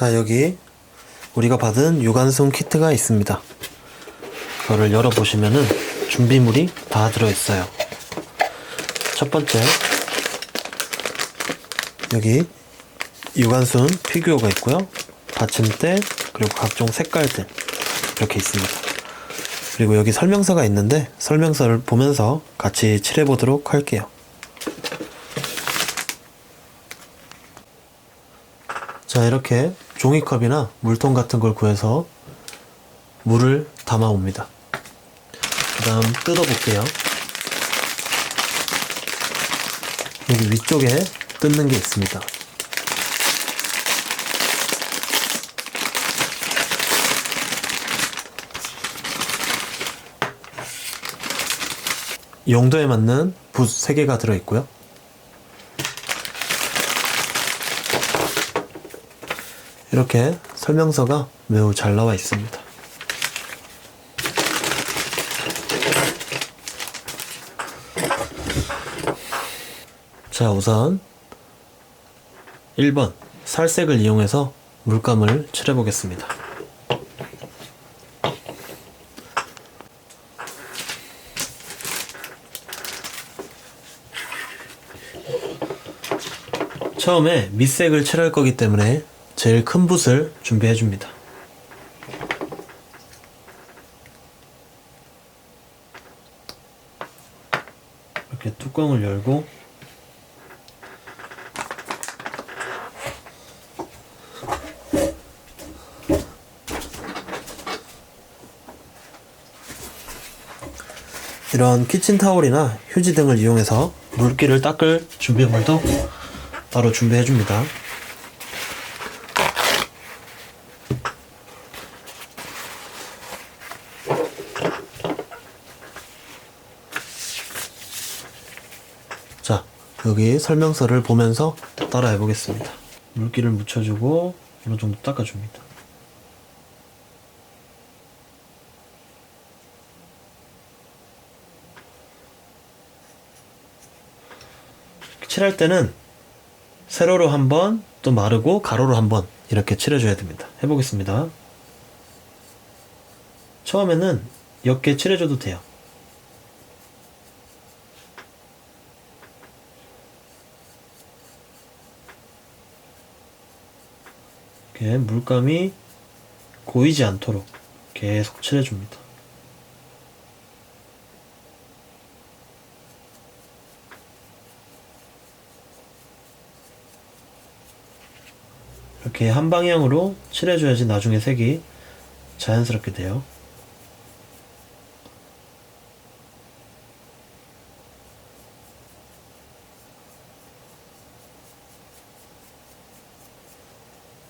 자, 여기 우리가 받은 유관순 키트가 있습니다. 이거를 열어보시면은 준비물이 다 들어있어요. 첫 번째, 여기 유관순 피규어가 있고요. 받침대, 그리고 각종 색깔들 이렇게 있습니다. 그리고 여기 설명서가 있는데 설명서를 보면서 같이 칠해보도록 할게요. 자, 이렇게 종이컵이나 물통 같은 걸 구해서 물을 담아 옵니다. 그 다음 뜯어볼게요. 여기 위쪽에 뜯는 게 있습니다. 용도에 맞는 붓 3개가 들어있고요. 이렇게 설명서가 매우 잘 나와 있습니다. 자, 우선 1번 살색을 이용해서 물감을 칠해보겠습니다. 처음에 밑색을 칠할 거기 때문에 제일 큰 붓을 준비해 줍니다. 이렇게 뚜껑을 열고 이런 키친타올이나 휴지 등을 이용해서 물기를 닦을 준비물도 바로 준비해 줍니다. 자, 여기 설명서를 보면서 따라해 보겠습니다. 물기를 묻혀주고 어느 정도 닦아줍니다. 칠할 때는 세로로 한 번, 또 마르고 가로로 한 번 이렇게 칠해줘야 됩니다. 해보겠습니다. 처음에는 옅게 칠해줘도 돼요. 이렇게 물감이 고이지 않도록 계속 칠해줍니다. 이렇게 한 방향으로 칠해줘야지 나중에 색이 자연스럽게 돼요.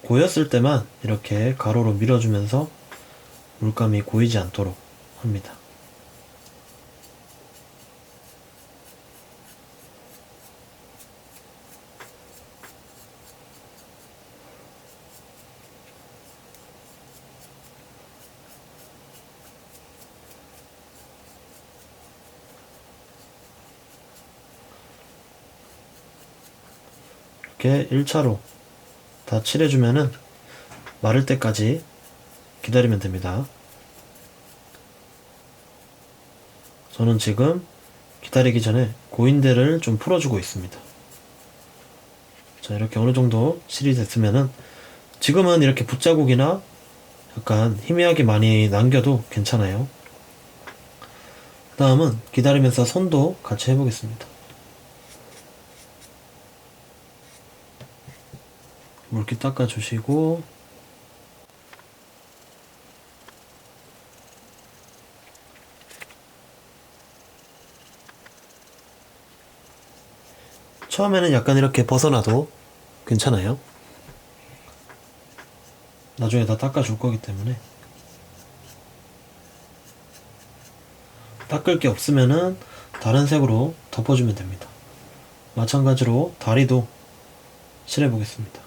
고였을 때만 이렇게 가로로 밀어주면서 물감이 고이지 않도록 합니다. 이렇게 1차로 다 칠해주면은 마를 때까지 기다리면 됩니다. 저는 지금 기다리기 전에 고인대를 좀 풀어주고 있습니다. 자, 이렇게 어느 정도 칠이 됐으면은 지금은 이렇게 붓자국이나 약간 희미하게 많이 남겨도 괜찮아요. 그 다음은 기다리면서 손도 같이 해보겠습니다. 물기 닦아주시고 처음에는 약간 이렇게 벗어나도 괜찮아요. 나중에 다 닦아줄 거기 때문에. 닦을 게 없으면은 다른 색으로 덮어주면 됩니다. 마찬가지로 다리도 칠해보겠습니다.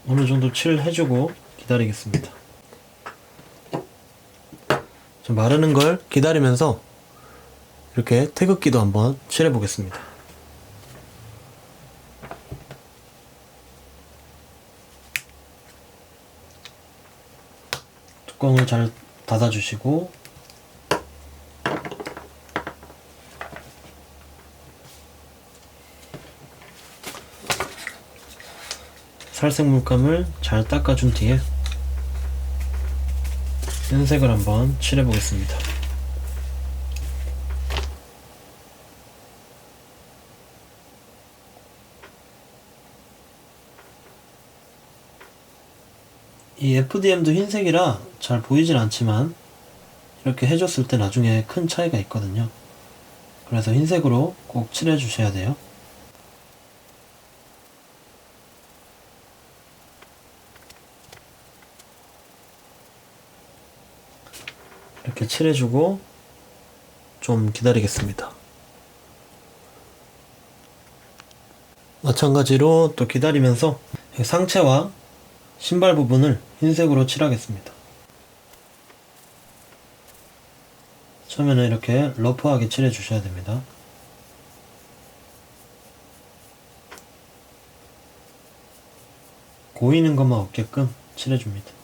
어느 정도 칠해주고 기다리겠습니다. 좀 마르는 걸 기다리면서 이렇게 태극기도 한번 칠해 보겠습니다. 뚜껑을 잘 닫아주시고 살색 물감을 잘 닦아준 뒤에 흰색을 한번 칠해 보겠습니다. 이 FDM도 흰색이라 잘 보이진 않지만 이렇게 해줬을 때 나중에 큰 차이가 있거든요. 그래서 흰색으로 꼭 칠해 주셔야 돼요. 이렇게 칠해주고 좀 기다리겠습니다. 마찬가지로 또 기다리면서 상체와 신발 부분을 흰색으로 칠하겠습니다. 처음에는 이렇게 러프하게 칠해 주셔야 됩니다. 고이는 것만 없게끔 칠해 줍니다.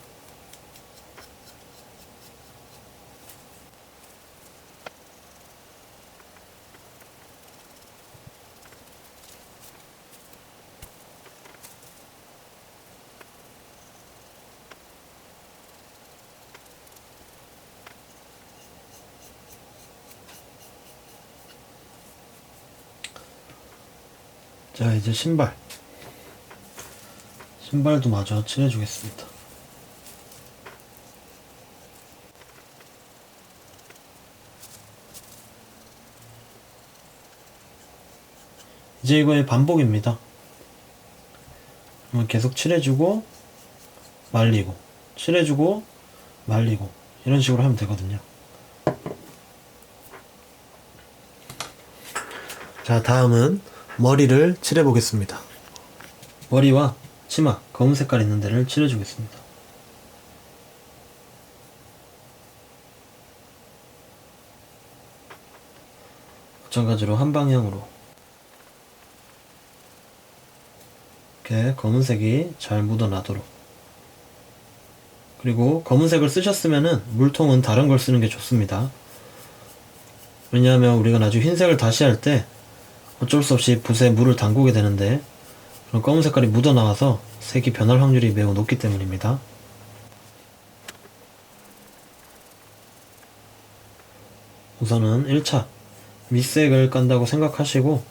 자, 이제 신발도 마저 칠해 주겠습니다. 이제 이거의 반복입니다. 계속 칠해주고 말리고 칠해주고 말리고 이런 식으로 하면 되거든요. 자, 다음은 머리를 칠해 보겠습니다. 머리와 치마 검은 색깔 있는 데를 칠해 주겠습니다. 마찬가지로 한 방향으로 이렇게 검은색이 잘 묻어나도록. 그리고 검은색을 쓰셨으면은 물통은 다른 걸 쓰는 게 좋습니다. 왜냐하면 우리가 나중에 흰색을 다시 할 때 어쩔 수 없이 붓에 물을 담그게 되는데 그런 검은 색깔이 묻어나와서 색이 변할 확률이 매우 높기 때문입니다. 우선은 1차 밑색을 깐다고 생각하시고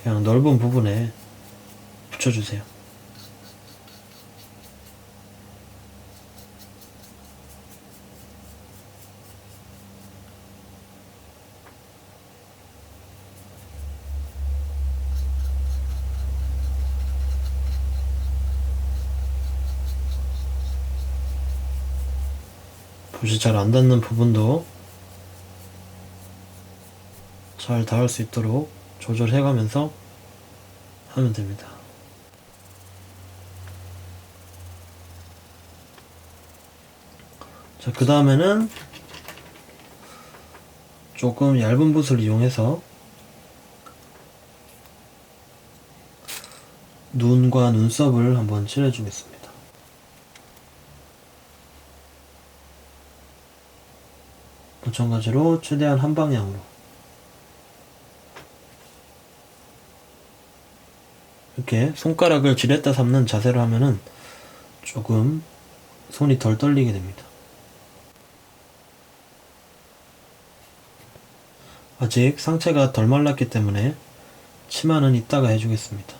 그냥 넓은 부분에 붙여주세요. 붓이 잘 안 닿는 부분도 잘 닿을 수 있도록 조절해가면서 하면 됩니다. 자, 그 다음에는 조금 얇은 붓을 이용해서 눈과 눈썹을 한번 칠해주겠습니다. 마찬가지로 최대한 한 방향으로 이렇게 손가락을 쥐랬다 잡는 자세로 하면은 조금 손이 덜 떨리게 됩니다. 아직 상체가 덜 말랐기 때문에 치마는 이따가 해주겠습니다.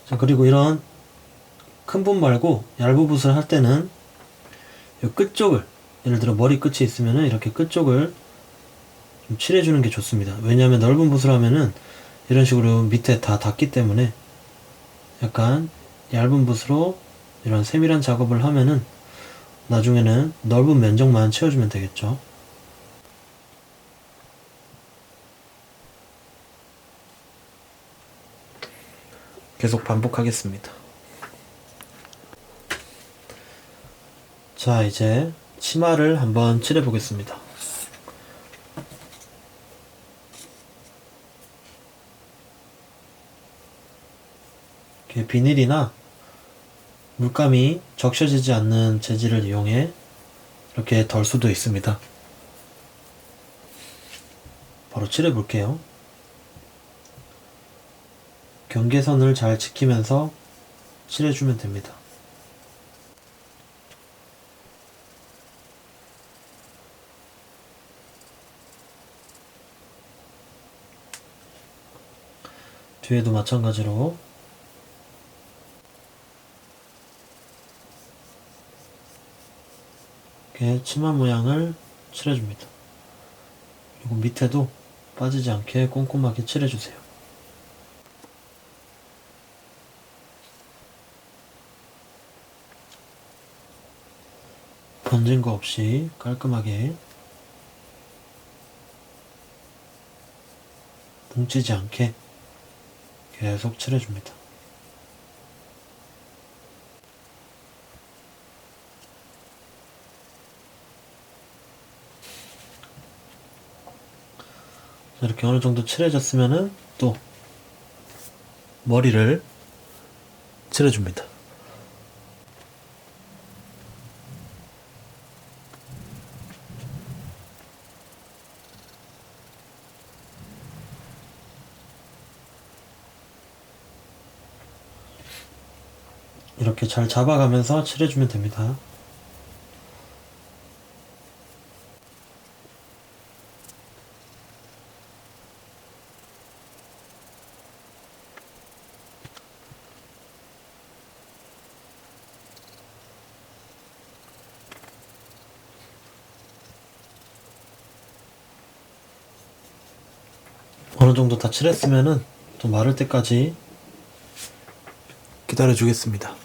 자, 그리고 이런 큰 붓 말고 얇은 붓을 할 때는 이 끝쪽을, 예를 들어 머리 끝이 있으면은 이렇게 끝쪽을 좀 칠해주는 게 좋습니다. 왜냐하면 넓은 붓을 하면은 이런 식으로 밑에 다 닿기 때문에 약간 얇은 붓으로 이런 세밀한 작업을 하면은 나중에는 넓은 면적만 채워주면 되겠죠. 계속 반복하겠습니다. 자, 이제 치마를 한번 칠해 보겠습니다. 이렇게 비닐이나 물감이 적셔지지 않는 재질을 이용해 이렇게 덜 수도 있습니다. 바로 칠해 볼게요. 경계선을 잘 지키면서 칠해주면 됩니다. 뒤에도 마찬가지로 이렇게 치마 모양을 칠해줍니다. 그리고 밑에도 빠지지 않게 꼼꼼하게 칠해주세요. 번진 거 없이 깔끔하게 뭉치지 않게 계속 칠해줍니다. 이렇게 어느 정도 칠해졌으면은 또 머리를 칠해줍니다. 이렇게 잘 잡아가면서 칠해주면 됩니다. 어느 정도 다 칠했으면은 또 마를 때까지 기다려 주겠습니다.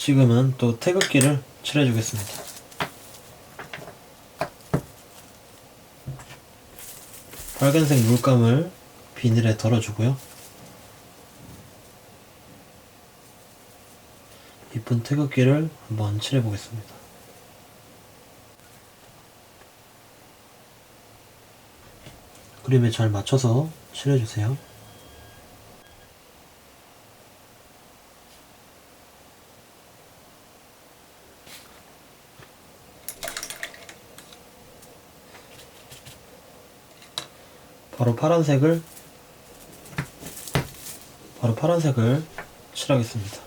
지금은 또 태극기를 칠해 주겠습니다. 빨간색 물감을 비닐에 덜어주고요. 이쁜 태극기를 한번 칠해 보겠습니다. 그림에 잘 맞춰서 칠해주세요. 바로 파란색을 칠하겠습니다.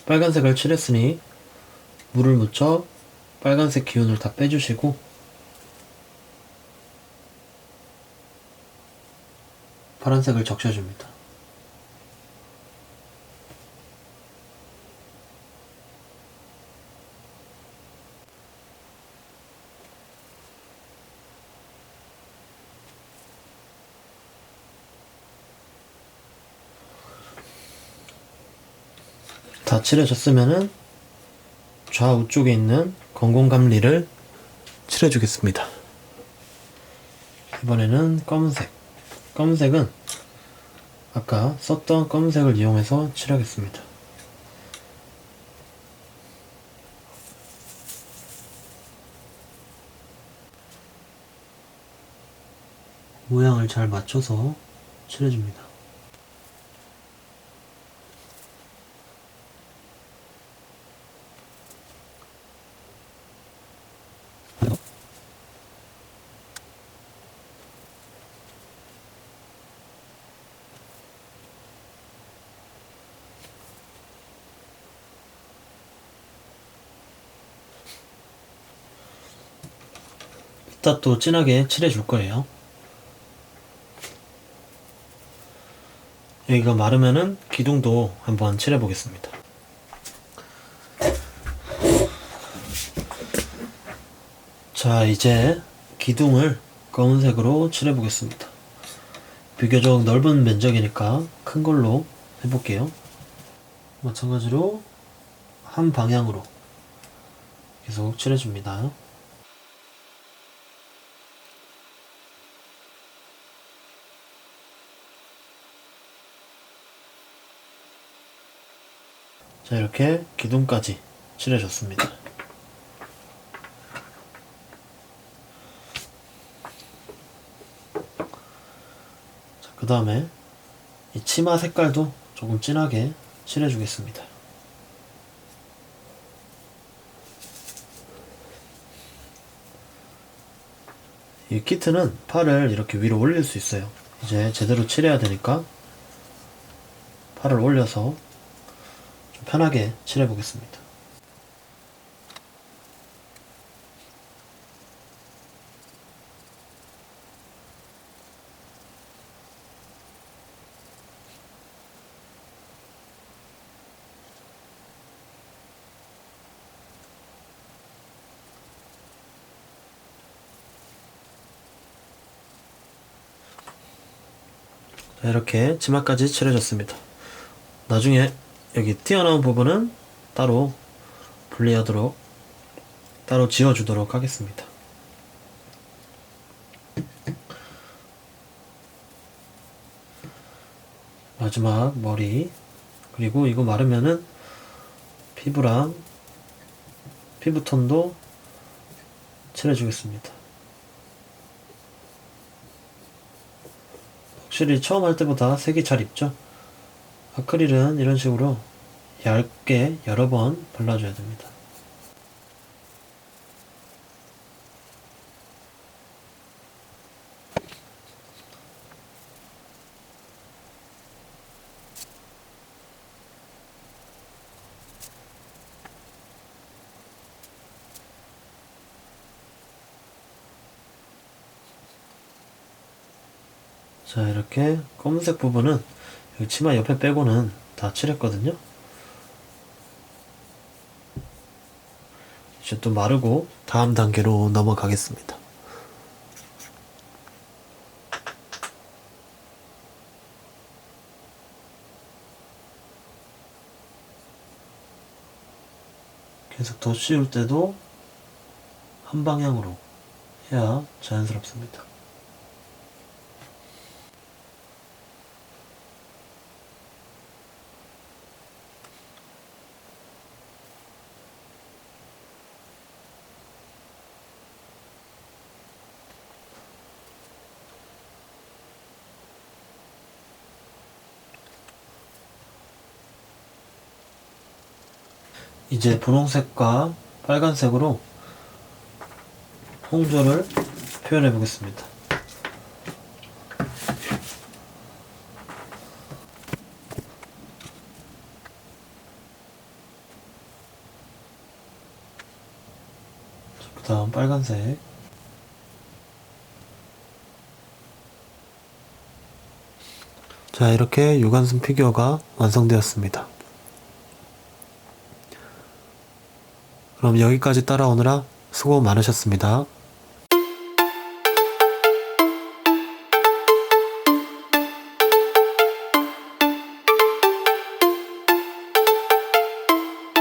빨간색을 칠했으니 물을 묻혀 빨간색 기운을 다 빼주시고 파란색을 적셔줍니다. 다 칠해졌으면은 좌우쪽에 있는 건공감리를 칠해주겠습니다. 이번에는 검은색. 검은색은 아까 썼던 검은색을 이용해서 칠하겠습니다. 모양을 잘 맞춰서 칠해줍니다. 이따 또 진하게 칠해줄 거예요. 여기가 마르면은 기둥도 한번 칠해 보겠습니다. 자, 이제 기둥을 검은색으로 칠해 보겠습니다. 비교적 넓은 면적이니까 큰 걸로 해볼게요. 마찬가지로 한 방향으로 계속 칠해줍니다. 자, 이렇게 기둥까지 칠해줬습니다. 자, 그 다음에 이 치마 색깔도 조금 진하게 칠해주겠습니다. 이 키트는 팔을 이렇게 위로 올릴 수 있어요. 이제 제대로 칠해야 되니까 팔을 올려서 좀 편하게 칠해 보겠습니다. 자, 이렇게 치마까지 칠해줬습니다. 나중에 여기 튀어나온 부분은 따로 분리하도록 따로 지워주도록 하겠습니다. 마지막 머리, 그리고 이거 마르면은 피부랑 피부톤도 칠해주겠습니다. 확실히 처음 할 때보다 색이 잘 입죠? 아크릴은 이런 식으로 얇게 여러 번 발라줘야 됩니다. 자, 이렇게 검은색 부분은 여기 치마 옆에 빼고는 다 칠했거든요. 이제 또 마르고 다음 단계로 넘어가겠습니다. 계속 덧 씌울 때도 한 방향으로 해야 자연스럽습니다. 이제 분홍색과 빨간색으로 홍조를 표현해 보겠습니다. 그 다음 빨간색. 자, 이렇게 유관순 피규어가 완성되었습니다. 그럼 여기까지 따라오느라 수고 많으셨습니다.